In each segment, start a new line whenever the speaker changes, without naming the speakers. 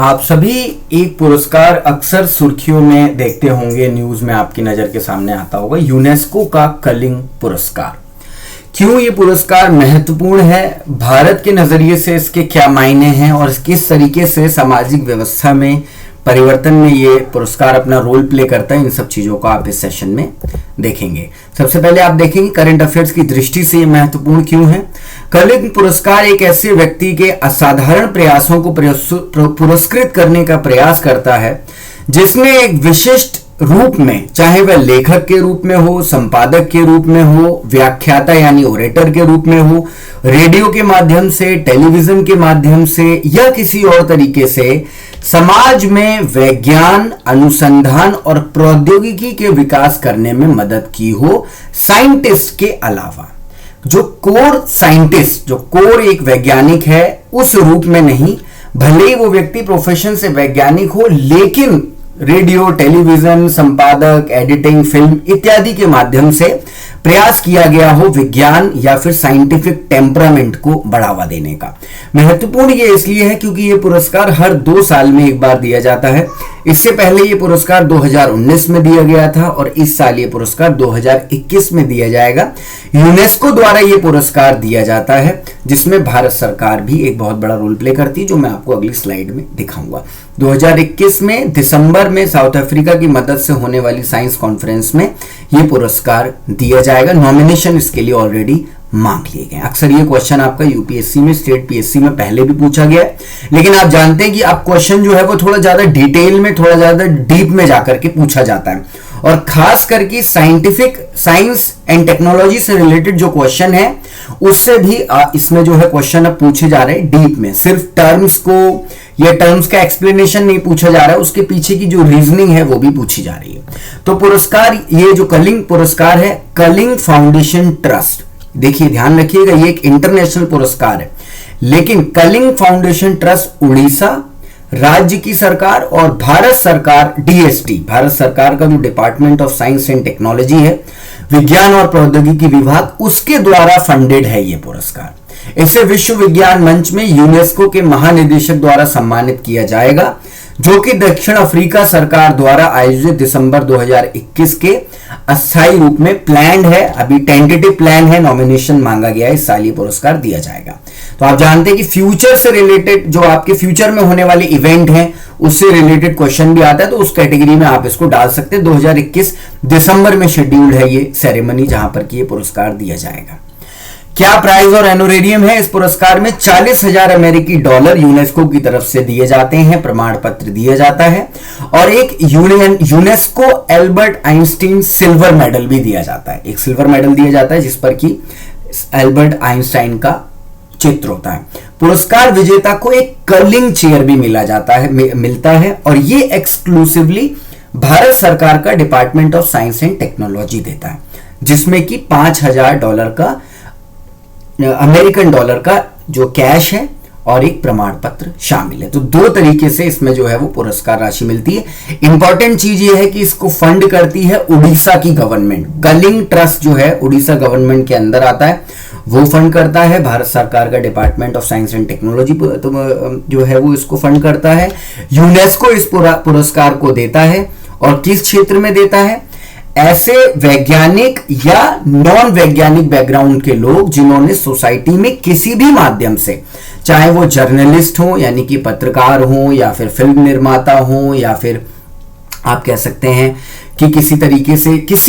आप सभी एक पुरस्कार अक्सर सुर्खियों में देखते होंगे, न्यूज में आपकी नजर के सामने आता होगा, यूनेस्को का कलिंग पुरस्कार। क्यों ये पुरस्कार महत्वपूर्ण है, भारत के नजरिए से इसके क्या मायने हैं और किस तरीके से सामाजिक व्यवस्था में परिवर्तन में ये पुरस्कार अपना रोल प्ले करता है, इन सब चीजों को आप इस सेशन में देखेंगे। सबसे पहले आप देखेंगे करंट अफेयर्स की दृष्टि से ये महत्वपूर्ण क्यों है। कलिंग पुरस्कार एक ऐसे व्यक्ति के असाधारण प्रयासों को पुरस्कृत करने का प्रयास करता है जिसने एक विशिष्ट रूप में, चाहे वह लेखक के रूप में हो, संपादक के रूप में हो, व्याख्याता यानी ओरेटर के रूप में हो, रेडियो के माध्यम से, टेलीविजन के माध्यम से या किसी और तरीके से समाज में विज्ञान, अनुसंधान और प्रौद्योगिकी के विकास करने में मदद की हो। साइंटिस्ट के अलावा जो कोर साइंटिस्ट, जो कोर एक वैज्ञानिक है, उस रूप में नहीं, भले ही वो व्यक्ति प्रोफेशन से वैज्ञानिक हो, लेकिन रेडियो, टेलीविजन, संपादक, एडिटिंग, फिल्म इत्यादि के माध्यम से प्रयास किया गया हो विज्ञान या फिर साइंटिफिक टेम्परामेंट को बढ़ावा देने का। महत्वपूर्ण ये इसलिए है क्योंकि ये पुरस्कार हर 2 साल में एक बार दिया जाता है। इससे पहले ये पुरस्कार 2019 में दिया गया था और इस साल ये पुरस्कार 2021 में दिया जाएगा। यूनेस्को द्वारा ये पुरस्कार दिया जाता है जिसमें भारत सरकार भी एक बहुत बड़ा रोल प्ले करती है, जो मैं आपको अगली स्लाइड में दिखाऊंगा। 2021 में दिसंबर में साउथ अफ्रीका की मदद से होने वाली साइंस कॉन्फ्रेंस में ये पुरस्कार दिया जाएगा। नॉमिनेशन इसके लिए ऑलरेडी मांग लिए गए। अक्सर ये क्वेश्चन आपका यूपीएससी में, स्टेट पीएससी में पहले भी पूछा गया है, लेकिन आप जानते हैं कि अब क्वेश्चन जो है वो थोड़ा ज्यादा डिटेल में, थोड़ा ज्यादा डीप में जाकर के पूछा जाता है, और खास करके साइंस एंड टेक्नोलॉजी से रिलेटेड जो क्वेश्चन है उससे भी इसमें जो है क्वेश्चन अब पूछे जा रहे हैं डीप में। सिर्फ टर्म्स को या टर्म्स का एक्सप्लेनेशन नहीं पूछा जा रहा है, उसके पीछे की जो रीजनिंग है वो भी पूछी जा रही है। तो पुरस्कार, ये जो कलिंग पुरस्कार है, कलिंग फाउंडेशन ट्रस्ट, देखिए ध्यान रखिएगा, ये एक इंटरनेशनल पुरस्कार है, लेकिन कलिंग फाउंडेशन ट्रस्ट उड़ीसा राज्य की सरकार और भारत सरकार, डीएसटी, भारत सरकार का जो department of science and technology है, विज्ञान और प्रौद्योगिकी विभाग, उसके द्वारा फंडेड है ये पुरस्कार। इसे विश्व विज्ञान मंच में यूनेस्को के महानिदेशक द्वारा सम्मानित किया जाएगा, जो कि दक्षिण अफ्रीका सरकार द्वारा आयोजित दिसंबर 2021 के अस्थायी रूप में प्लान्ड है। अभी टेंटेटिव प्लान है, नॉमिनेशन मांगा गया है, इस साल ये पुरस्कार दिया जाएगा। तो आप जानते हैं कि फ्यूचर से रिलेटेड, जो आपके फ्यूचर में होने वाले इवेंट हैं उससे रिलेटेड क्वेश्चन भी आता है, तो उस कैटेगरी में आप इसको डाल सकते हैं। 2021 दिसंबर में शेड्यूल्ड है ये सेरेमनी जहां पर कि ये पुरस्कार दिया जाएगा। क्या प्राइज और एनोरेरियम है इस पुरस्कार में? 40,000 अमेरिकी डॉलर यूनेस्को की तरफ से दिए जाते हैं, प्रमाण पत्र दिया जाता है, और एक UNESCO Albert Einstein silver medal भी दिया जाता है। एक सिल्वर मेडल दिया जाता है जिस पर कि एल्बर्ट आइंस्टाइन का चित्र होता है। पुरस्कार विजेता को एक कर्लिंग चेयर भी मिलता है, और ये एक्सक्लूसिवली भारत सरकार का department of science and technology देता है, जिसमें कि $5,000 का अमेरिकन डॉलर का जो कैश है और एक प्रमाण पत्र शामिल है। तो 2 तरीके से इसमें जो है वो पुरस्कार राशि मिलती है। इंपॉर्टेंट चीज ये है कि इसको फंड करती है उड़ीसा की गवर्नमेंट। कलिंग ट्रस्ट जो है उड़ीसा गवर्नमेंट के अंदर आता है, वो फंड करता है। भारत सरकार का department of science and technology जो है वो इसको फंड करता है। यूनेस्को इस पुरस्कार को देता है, और किस क्षेत्र में देता है? ऐसे वैज्ञानिक या नॉन वैज्ञानिक बैकग्राउंड के लोग जिन्होंने सोसाइटी में किसी भी माध्यम से, चाहे वो जर्नलिस्ट हो यानी कि पत्रकार हो, या फिर फिल्म निर्माता हो, या फिर आप कह सकते हैं कि किसी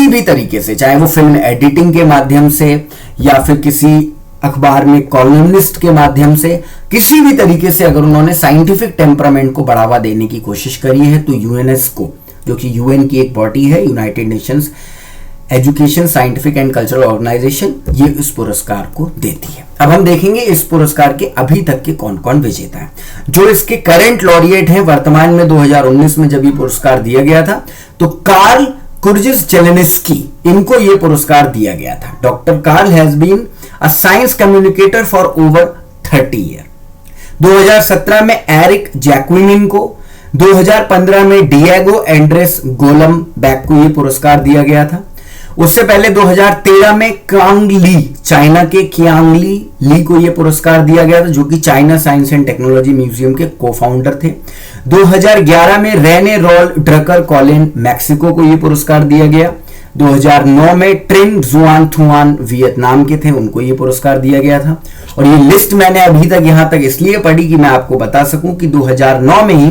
भी तरीके से, चाहे वो फिल्म एडिटिंग के माध्यम से या फिर किसी अखबार में कॉलमनिस्ट के माध्यम से, किसी भी तरीके से अगर उन्होंने साइंटिफिक टेम्परामेंट को बढ़ावा देने की कोशिश करी है, तो यूनेस्को, जो कि यूएन की एक बॉडी है, United Nations Education, Scientific and Cultural Organization, ये इस पुरस्कार को देती है। अब हम देखेंगे इस पुरस्कार के अभी तक के कौन कौन विजेता हैं। जो इसके करंट लॉरिएट हैं वर्तमान में, 2019 में जब ये पुरस्कार दिया गया था, तो कार्ल कुर्जिस जेलेनिस्की, इनको ये पुरस्कार दिया गया था। Doctor Karl has been a science communicator for over 30 year. 2017 में एरिक जैक्विनिन को, 2015 में डिएगो एंड्रेस गोलम बैक को ये पुरस्कार दिया गया था। उससे पहले 2013 में कांग ली, चाइना के कियांग ली को यह पुरस्कार दिया गया था, जो कि China Science and Technology Museum के को फाउंडर थे। 2011 में Rene Raul Drucker Colin, Mexico को यह पुरस्कार दिया गया। 2009 में ट्रिन जुआन थुआन, वियतनाम के थे, उनको यह पुरस्कार दिया गया था। और ये लिस्ट मैंने अभी तक यहां तक इसलिए पढ़ी कि मैं आपको बता सकूं कि 2009 में ही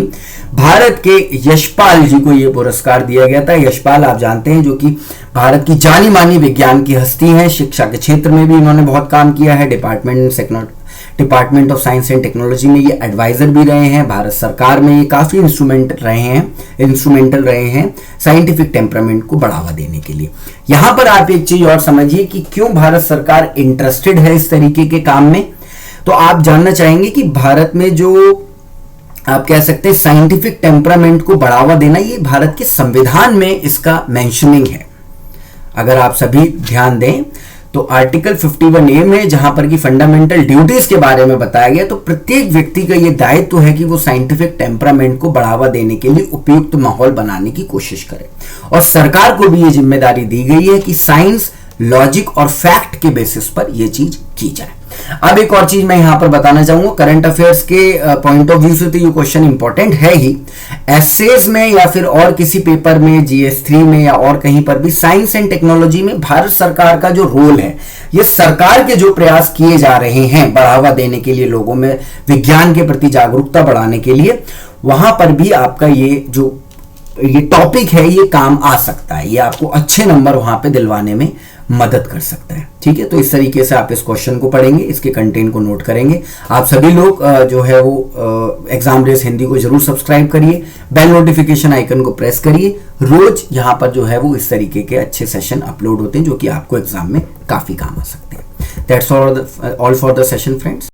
भारत के यशपाल जी को यह पुरस्कार दिया गया था। यशपाल आप जानते हैं, जो कि भारत की जानी मानी विज्ञान की हस्ती हैं। शिक्षा के क्षेत्र में भी इन्होंने बहुत काम किया है। Department of science and technology में ये एडवाइजर भी रहे हैं। भारत सरकार में ये काफी इंस्ट्रूमेंटल रहे हैं साइंटिफिक टेम्परामेंट को बढ़ावा देने के लिए। यहां पर आप एक चीज और समझिए कि क्यों भारत सरकार इंटरेस्टेड है इस तरीके के काम में। तो आप जानना चाहेंगे कि भारत में जो आप कह सकते हैं साइंटिफिक टेम्परामेंट को बढ़ावा देना, ये भारत के संविधान में इसका मेंशनिंग है। अगर आप सभी ध्यान दें तो आर्टिकल 51A में जहां पर कि फंडामेंटल ड्यूटीज के बारे में बताया गया, तो प्रत्येक व्यक्ति का यह दायित्व है कि वो साइंटिफिक टेम्परामेंट को बढ़ावा देने के लिए उपयुक्त माहौल बनाने की कोशिश करे। और सरकार को भी ये जिम्मेदारी दी गई है कि साइंस, लॉजिक और फैक्ट के बेसिस पर यह चीज की जाए। अब एक और चीज मैं यहां पर बताना चाहूंगा, करंट अफेयर्स के पॉइंट ऑफ व्यू से तो ये क्वेश्चन इंपॉर्टेंट है ही। एसेज में या फिर और किसी पेपर में, GS3 में या और कहीं पर भी साइंस एंड टेक्नोलॉजी में भारत सरकार का जो रोल है, ये सरकार के जो प्रयास किए जा रहे हैं बढ़ावा देने के लिए, लोगों में विज्ञान के प्रति जागरूकता बढ़ाने के लिए, वहां पर भी आपका ये टॉपिक है, ये काम आ सकता है। ये आपको अच्छे नंबर वहां पे दिलवाने में मदद कर सकता है। ठीक है, तो इस तरीके से आप इस क्वेश्चन को पढ़ेंगे, इसके कंटेंट को नोट करेंगे। आप सभी लोग जो है वो एग्जाम रेस हिंदी को जरूर सब्सक्राइब करिए, बेल नोटिफिकेशन आइकन को प्रेस करिए। रोज यहां पर जो है वो इस तरीके के अच्छे सेशन अपलोड होते हैं, जो कि आपको एग्जाम में काफी काम आ सकते हैं। That's all for the session friends.